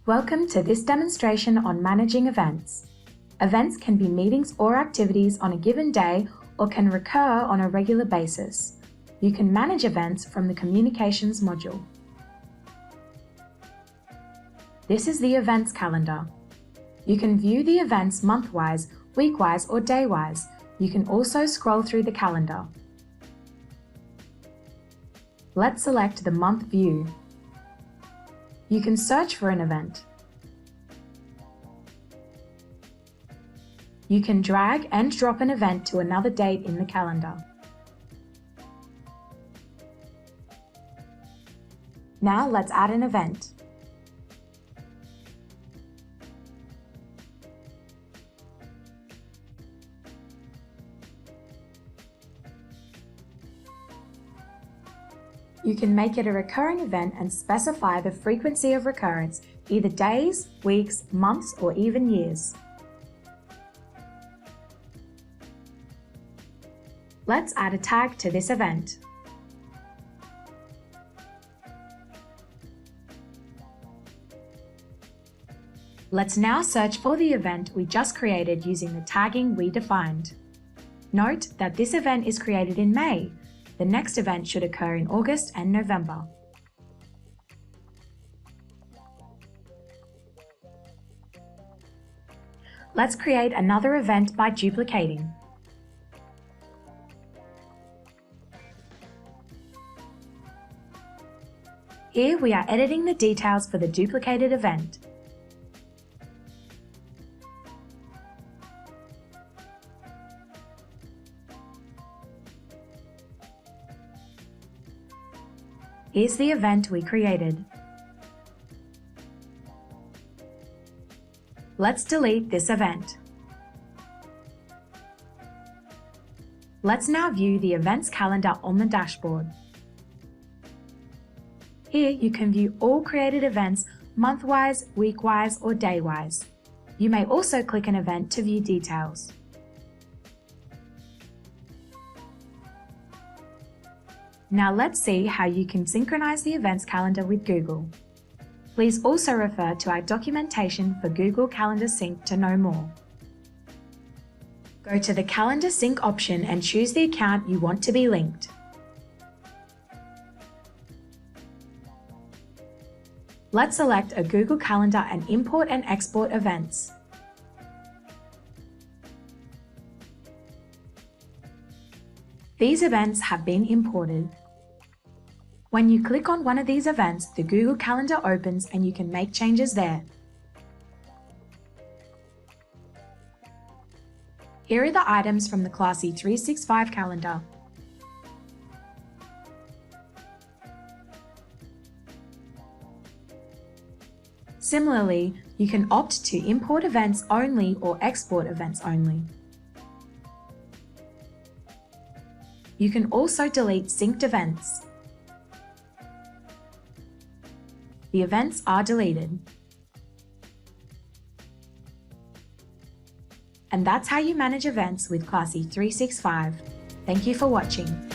Welcome to this demonstration on managing events. Events can be meetings or activities on a given day or can recur on a regular basis. You can manage events from the Communications module. This is the events calendar. You can view the events month-wise, week-wise, or day-wise. You can also scroll through the calendar. Let's select the month view. You can search for an event. You can drag and drop an event to another date in the calendar. Now let's add an event. You can make it a recurring event and specify the frequency of recurrence, either days, weeks, months, or even years. Let's add a tag to this event. Let's now search for the event we just created using the tagging we defined. Note that this event is created in May. The next event should occur in August and November. Let's create another event by duplicating. Here we are editing the details for the duplicated event. Here's the event we created. Let's delete this event. Let's now view the events calendar on the dashboard. Here you can view all created events month-wise, week-wise, or day-wise. You may also click an event to view details. Now let's see how you can synchronize the events calendar with Google. Please also refer to our documentation for Google Calendar Sync to know more. Go to the Calendar Sync option and choose the account you want to be linked. Let's select a Google Calendar and import and export events. These events have been imported. When you click on one of these events, the Google Calendar opens and you can make changes there. Here are the items from the Classe365 calendar. Similarly, you can opt to import events only or export events only. You can also delete synced events. The events are deleted. And that's how you manage events with Classe365. Thank you for watching.